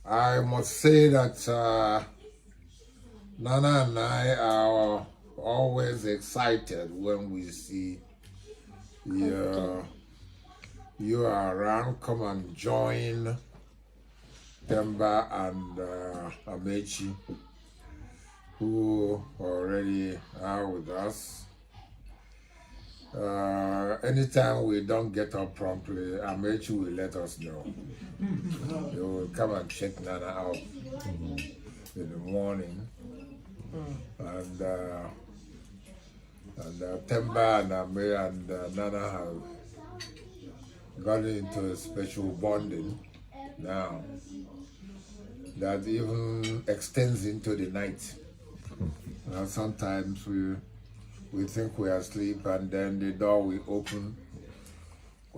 I must say that Nana and I are always excited when we see you, you are around. Come and join Temba and Amechi, who already are with us. Anytime we don't get up promptly, Amechi will let us know. He will come and check Nana out in the morning. And Temba and Ame and Nana have gone into a special bonding now that even extends into the night. Sometimes we think we are asleep and then the door will open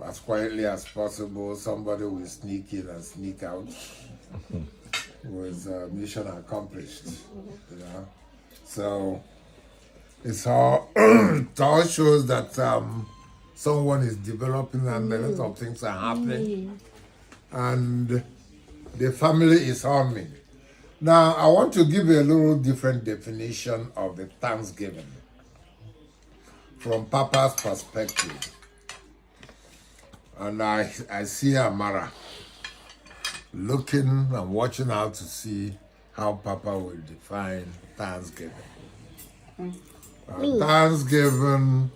as quietly as possible. Somebody will sneak in and sneak out with mission accomplished, you know. So it all shows that someone is developing and a lot of things are happening and the family is humming. Now I want to give you a little different definition of the Thanksgiving from Papa's perspective. And I see Amara looking and watching out to see how Papa will define Thanksgiving. Thanksgiving.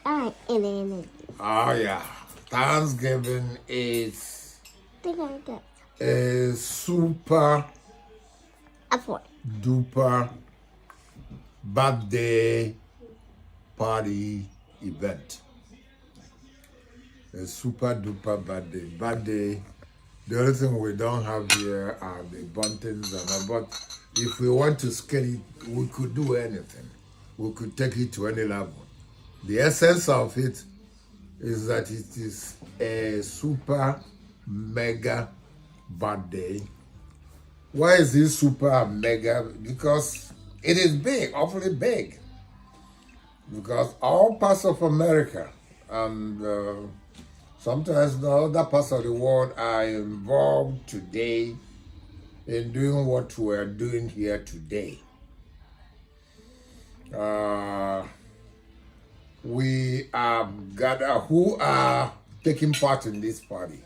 Oh yeah, Thanksgiving is a super duper birthday party event. A super duper birthday. The only thing we don't have here are the buntings and all, but if we want to scale it, we could do anything. We could take it to any level. The essence of it is that it is a super mega birthday. Why is it super mega? Because it is big, awfully big. Because all parts of America and sometimes the other parts of the world are involved today in doing what we're doing here today. We are gathered who are taking part in this party.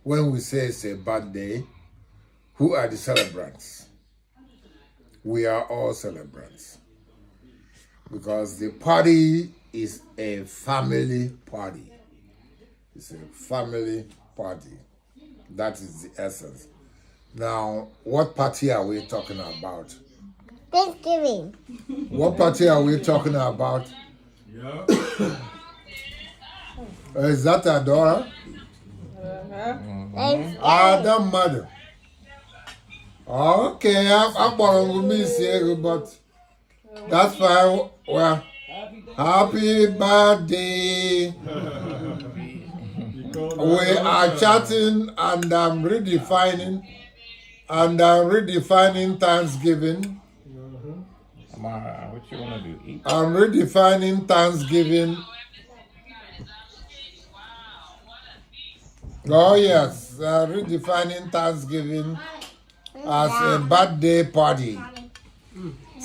When we say it's a birthday, who are the celebrants? We are all celebrants. Because the party is a family party. It's a family party. That is the essence. Now, what party are we talking about? Thanksgiving. What party are we talking about? Yeah. Is that Adora? That mother. Okay, I'm born with me, say, but that's fine. Well, happy birthday. We are chatting and I'm redefining Thanksgiving. What you want to do? Eat? I'm redefining Thanksgiving. Oh yes, redefining Thanksgiving as a birthday party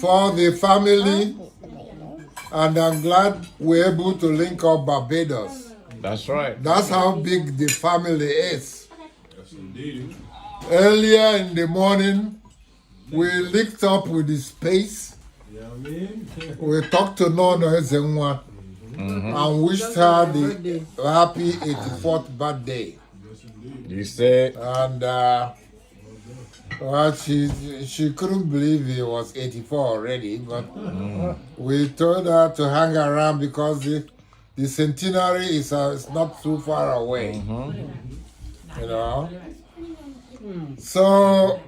for the family, and I'm glad we're able to link up Barbados. That's right. That's how big the family is. Yes, indeed. Earlier in the morning, we linked up with the space. Yeah, I mean. We talked to Nona Ezenwa and wished her the happy 84th birthday. Yes, indeed. You said. And well, she couldn't believe it was 84 already, but we told her to hang around because the centenary is not too far away. You know? So,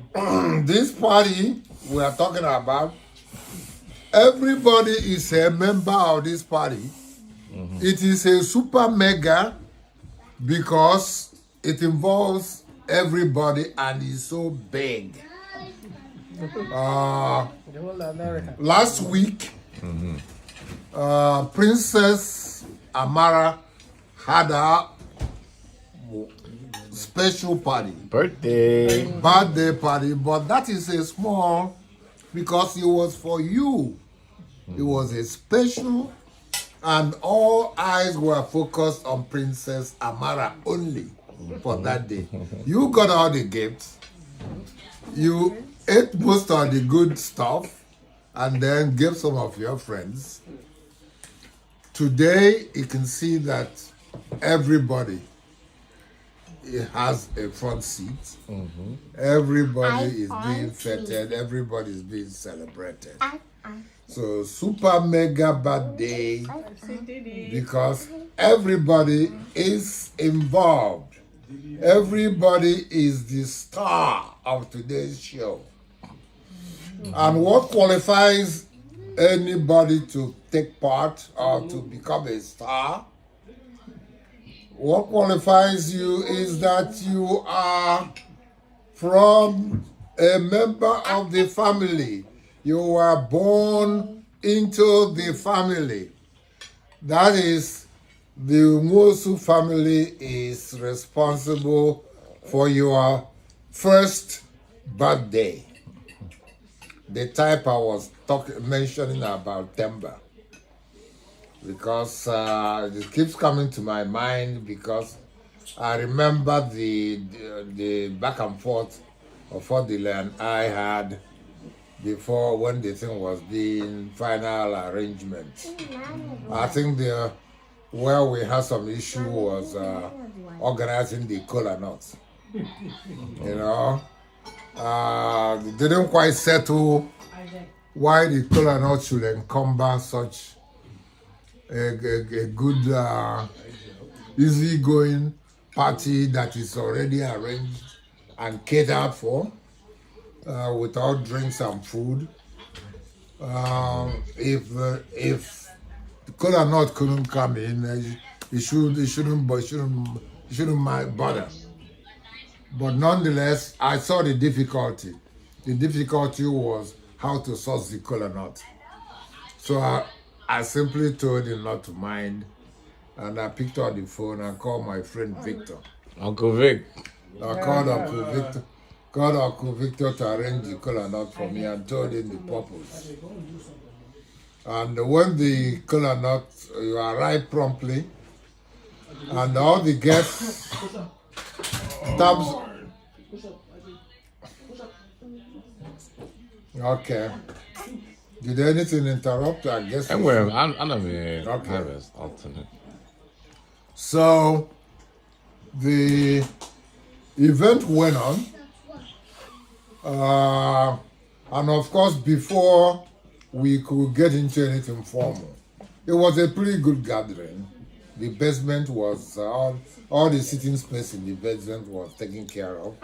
this party we are talking about, everybody is a member of this party. It is a super mega because it involves everybody and is so big. Last week, Princess Amara had her special party. Birthday. Birthday party, but that is a small because it was for you. It was a special, and all eyes were focused on Princess Amara only for that day. You got all the gifts. You ate most of the good stuff and then gave some of your friends. Today, you can see that everybody has a front seat. Everybody is being feted. Everybody is being celebrated. So super mega birthday because everybody is involved. Everybody is the star of today's show. And what qualifies anybody to take part or to become a star? What qualifies you is that you are from a member of the family. You were born into the family. That is, the Umosu family is responsible for your first birthday. The type I was mentioning about timber. Because it keeps coming to my mind because I remember the back and forth of what Odile and I had before when the thing was being final arrangement. I think where we had some issue was organizing the kola nuts. You know, they didn't quite settle why the kola nuts should encumber such a good, easygoing party that is already arranged and catered for with all drinks and food. If the kola nut couldn't come in, it shouldn't bother. But nonetheless, I saw the difficulty. The difficulty was how to source the kola nut. So I simply told him not to mind, and I picked up the phone and called my friend Victor. Uncle Vic. I called Uncle Victor to arrange the kola nut for me and told him the purpose. And when the kola nut arrived promptly, and all the guests taps. Okay. Did anything interrupt? I guess. Anyway, I never have an alternate. So the event went on, and of course, before we could get into anything formal, it was a pretty good gathering. The basement was all the sitting space in the basement was taken care of.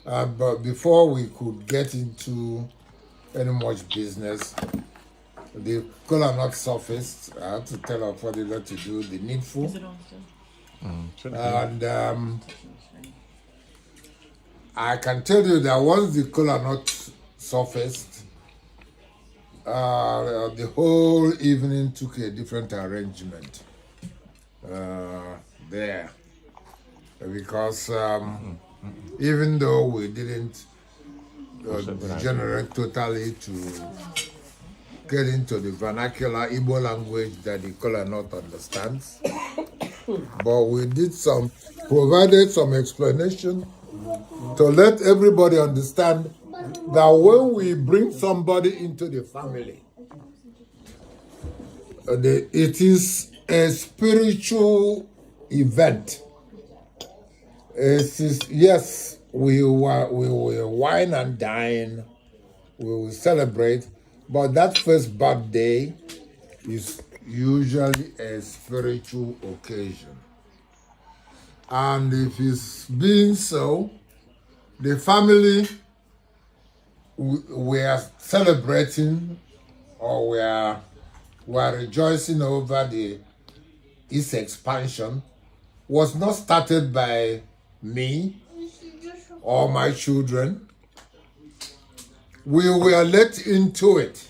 But before we could get into any much business, the kola nut surfaced. I had to tell our father to do the needful. And I can tell you that once the kola nut surfaced, the whole evening took a different arrangement there. Because even though we didn't degenerate totally to get into the vernacular Igbo language that the kola nut understands, but we provided some explanation to let everybody understand that when we bring somebody into the family, it is a spiritual event. It is, yes, we will wine and dine, we will celebrate, but that first birthday is usually a spiritual occasion. And if it's being so, the family we are celebrating or we are rejoicing over its expansion was not started by me or my children. We were let into it.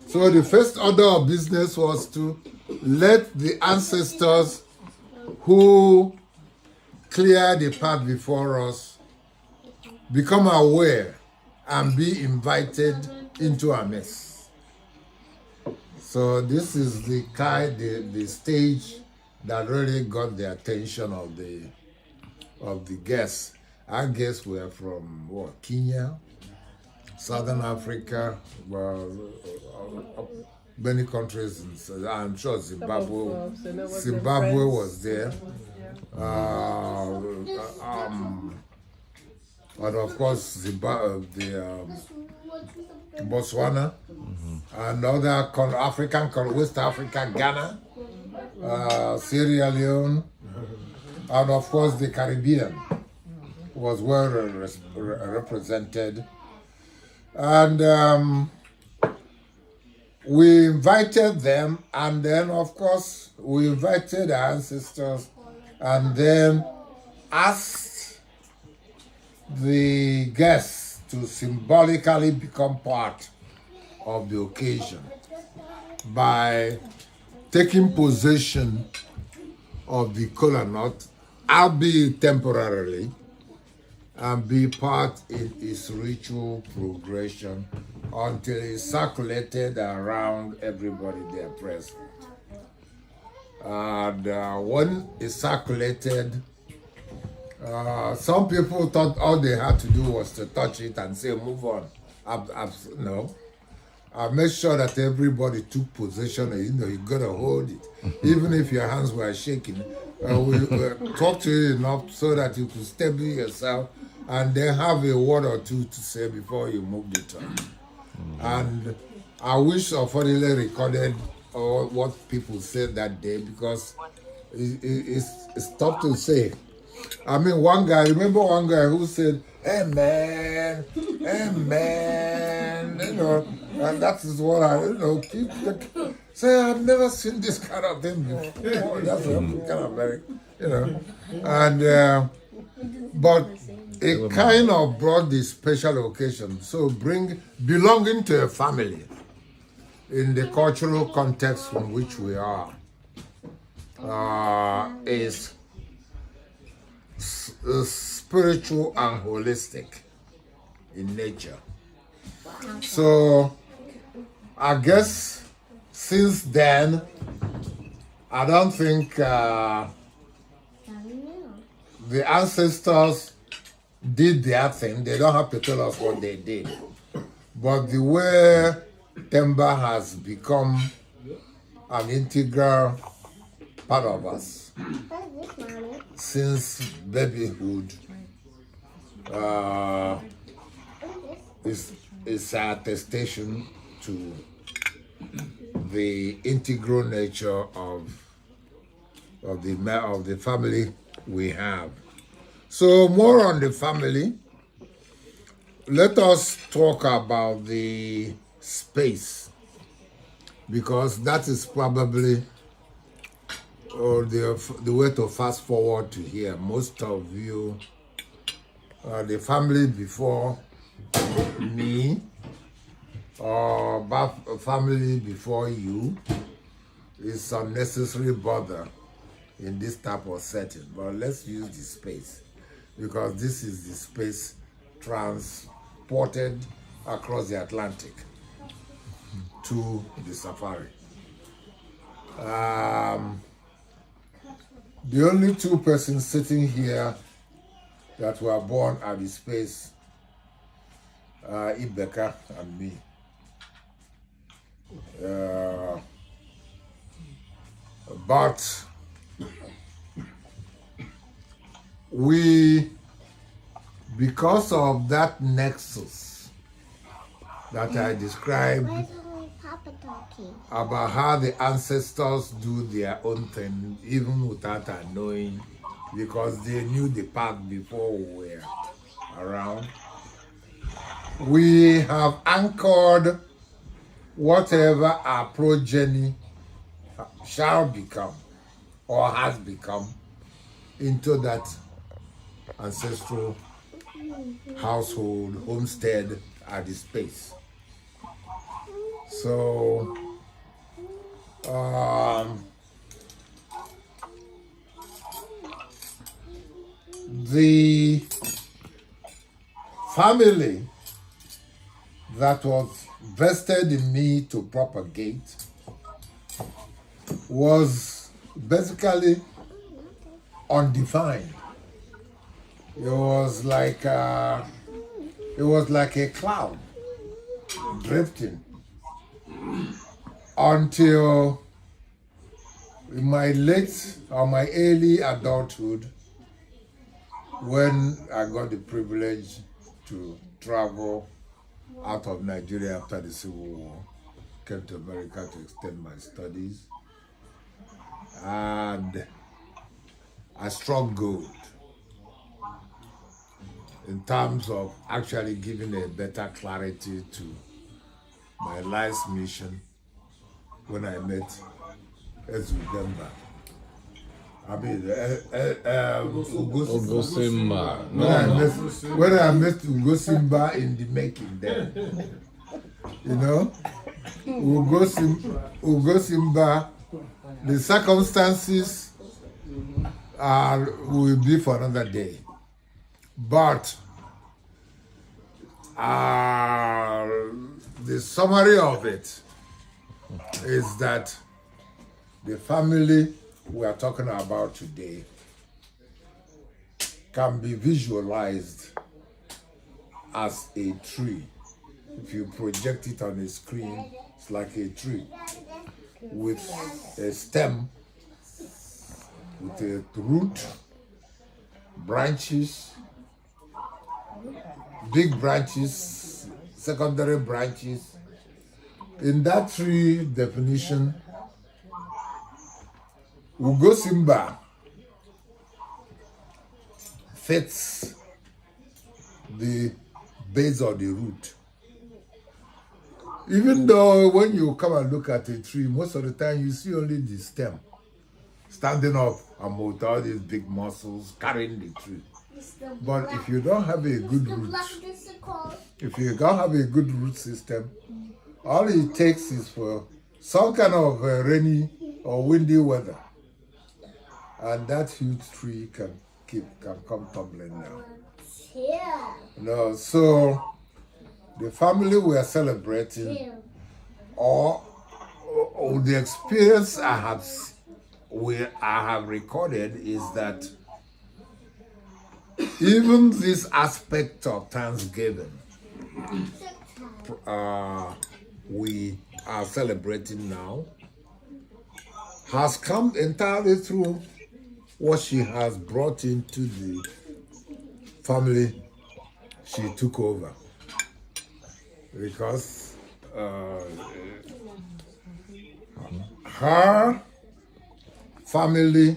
So the first order of business was to let the ancestors who clear the path before us, become aware, and be invited into our mess. So this is the stage that really got the attention of the guests. Our guests were from Kenya, Southern Africa, many countries. I'm sure Zimbabwe. Zimbabwe was there. And of course, Botswana, and other West Africa, Ghana, Sierra Leone, and of course the Caribbean was well represented. And we invited them, and then of course we invited our ancestors, and then asked the guests to symbolically become part of the occasion by taking possession of the kola nut, albeit temporarily, and be part in its ritual progression until it's circulated around everybody there present. And when it's circulated, some people thought all they had to do was to touch it and say, move on. No. I made sure that everybody took possession. You gotta hold it. Even if your hands were shaking, we talked to you enough so that you could stable yourself and then have a word or two to say before you moved it on. And I wish I finally recorded what people said that day, because it's tough to say. I mean, remember one guy who said, hey man, and that is what I, keep say, I've never seen this kind of thing before. That's kind of very, and, but it kind of brought this special occasion. So belonging to a family in the cultural context from which we are is spiritual and holistic in nature. So I guess since then, I don't think the ancestors did their thing. They don't have to tell us what they did. But the way timber has become an integral part of us since babyhood is an attestation to the integral nature of the family we have. So more on the family. Let us talk about the space, because that is probably the way to fast forward to here. Most of you, the family before me, or family before you, is unnecessary bother in this type of setting. But let's use the space, because this is the space transported across the Atlantic to the safari. The only two persons sitting here that were born at the space are Ibeka and me. But because of that nexus that I described about how the ancestors do their own thing, even without our knowing, because they knew the path before we were around, we have anchored whatever our progeny shall become or has become into that ancestral household, homestead at the space. So, the family that was vested in me to propagate was basically undefined. It was like a cloud drifting until in my late or my early adulthood, when I got the privilege to travel out of Nigeria after the Civil War, came to America to extend my studies, and I struck gold in terms of actually giving a better clarity to my life's mission when I met Ezudemba. I mean, Ogosimba. when I met Ugosimba in the making there. You know? Ugosimba, the circumstances will be for another day. But the summary of it is that the family we are talking about today can be visualized as a tree. If you project it on a screen, it's like a tree with a stem, with a root, branches, big branches, secondary branches. In that tree definition, Ugosimba fits the base of the root. Even though when you come and look at a tree, most of the time you see only the stem standing up and with all these big muscles carrying the tree. But if you don't have a good root, if you don't have a good root system, all it takes is for some kind of rainy or windy weather, and that huge tree can come tumbling down. No, so the family we are celebrating, or the experience I have recorded, is that even this aspect of Thanksgiving we are celebrating now has come entirely through what she has brought into the family she took over. Because her family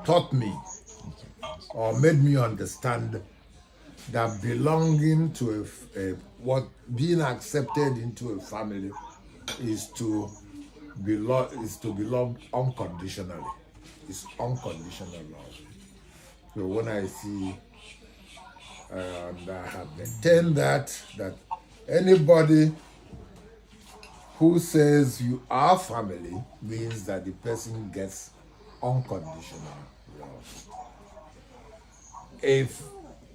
taught me or made me understand that belonging to being accepted into a family is to belong unconditionally. It's unconditional love. So when I see and I have maintained that anybody who says you are family means that the person gets unconditional love. If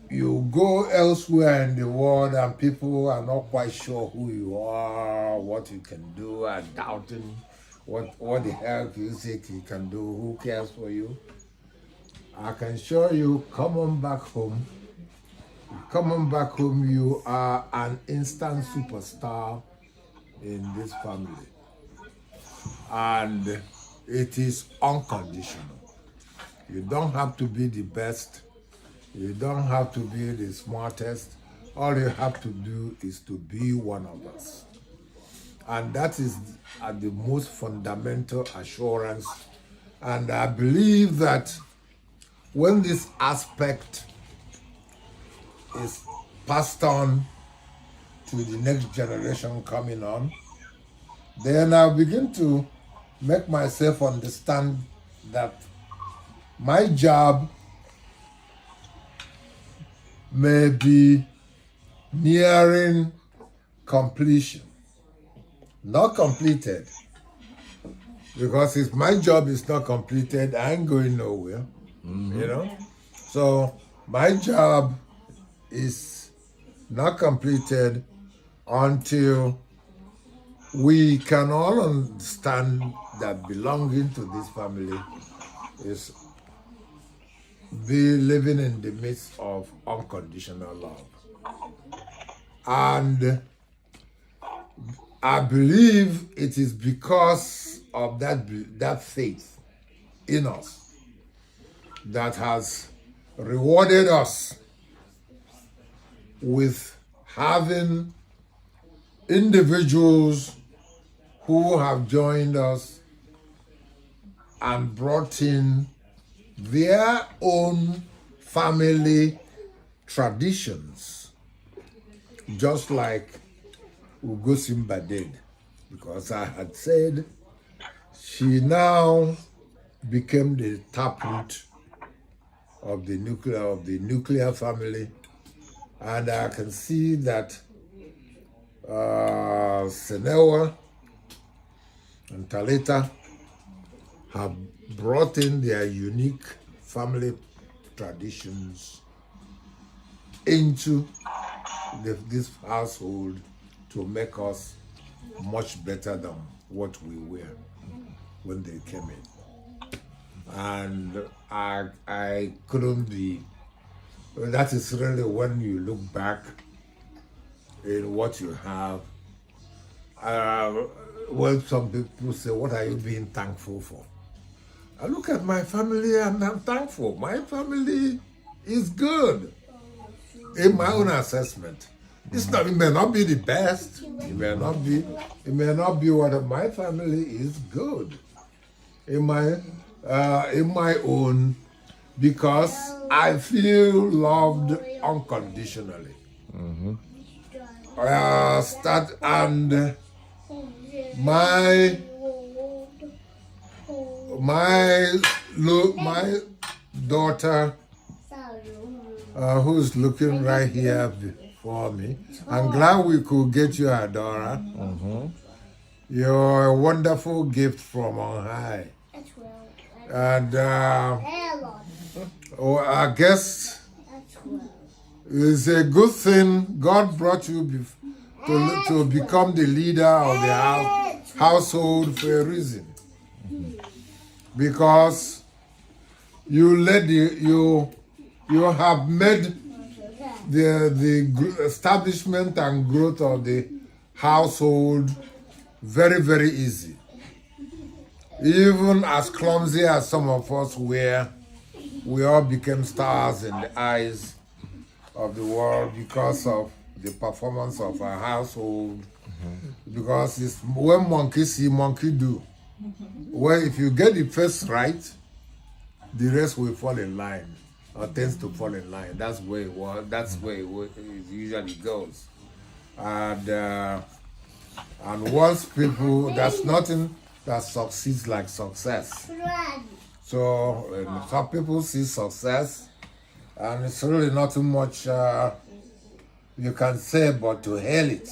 you go elsewhere in the world and people are not quite sure who you are, what you can do, and doubting what the hell you think you can do, who cares for you, I can assure you, come on back home, you are an instant superstar in this family. And it is unconditional. You don't have to be the best. You don't have to be the smartest. All you have to do is to be one of us. And that is the most fundamental assurance. And I believe that when this aspect is passed on to the next generation coming on, then I'll begin to make myself understand that my job may be nearing completion, not completed. Because if my job is not completed, I ain't going nowhere, you know. So my job is not completed until we can all understand that belonging to this family is be living in the midst of unconditional love. And I believe it is because of that faith in us that has rewarded us with having individuals who have joined us and brought in their own family traditions, just like Ugosimba did, because I had said she now became the taproot of the nuclear family, and I can see that Senewa and Talita have brought in their unique family traditions into this household to make us much better than what we were when they came in. And I couldn't be, that is really when you look back in what you have. Well, some people say, what are you being thankful for? I look at my family and I'm thankful. My family is good in my own assessment. It may not be the best. It may not be what my family is good in my own, because I feel loved unconditionally. And my daughter, who's looking right here before me, I'm glad we could get you, Adora. You're a wonderful gift from on high. And I guess it's a good thing God brought you to become the leader of the household for a reason. Because you have made the establishment and growth of the household very, very easy. Even as clumsy as some of us were, we all became stars in the eyes of the world because of the performance of our household. Because it's when monkey see, monkey do. Well, if you get the first right, the rest will fall in line, or tends to fall in line. That's where it usually goes. And once people, there's nothing that succeeds like success. So some people see success, and it's really not too much you can say but to hail it.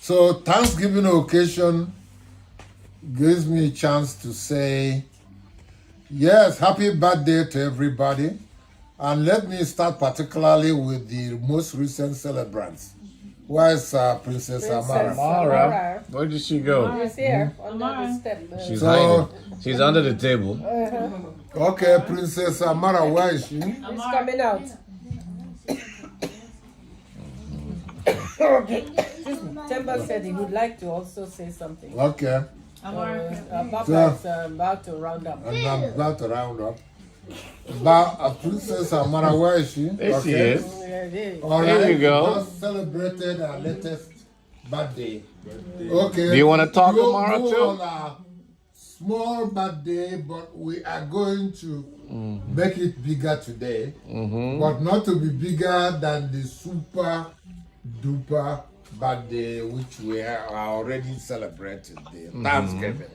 So Thanksgiving occasion gives me a chance to say, yes, happy birthday to everybody. And let me start particularly with the most recent celebrants. Where's Princess Amara? Amara. Where did she go? She's here, under the step. She's hiding. She's under the table. Okay, Princess Amara, where is she? She's coming out. Temba said he would like to also say something. Okay. Papa is about to round up. And I'm about to round up. Princess Amara, where is she? There she is. All right. There you go. Just celebrated our latest birthday. Okay. Do you want to talk, We'll Amara, go too? on a small birthday, but we are going to make it bigger today. But not to be bigger than the super duper birthday which we are already celebrated, the Thanksgiving.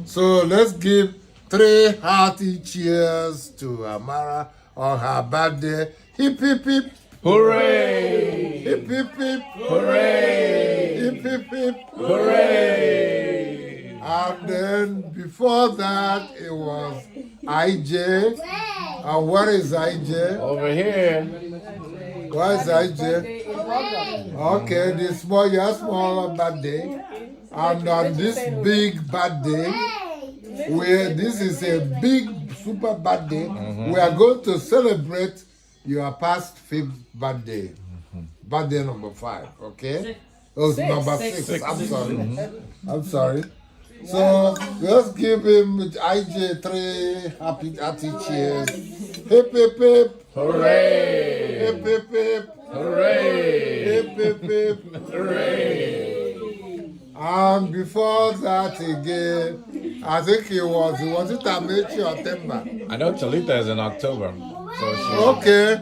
So let's give 3 hearty cheers to Amara on her birthday. Hip hip hip. Hooray! Hip hip hip. Hooray! Hip hip hip. Hooray! And then before that it was IJ And where is IJ? Over here. Where is IJ? Birthday in August. Okay, your small birthday. And on this big birthday, this is a big super birthday. We are going to celebrate your past 5th birthday. Birthday number 5, okay? Oh, number 6. I'm sorry. I'm sorry. So let's give him IJ 3 happy cheers. Hip hip hip. Hooray! Hip hip hip. Hooray! Hip hip hip. Hooray! And before that again, I think it was it Amechi or Temba? I know Talita is in October. So she. Okay.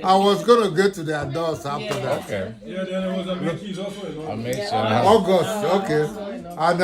I was gonna get to their doors after that. Okay. Yeah, then there was a Mickey's also in August. I made sure. August, okay. And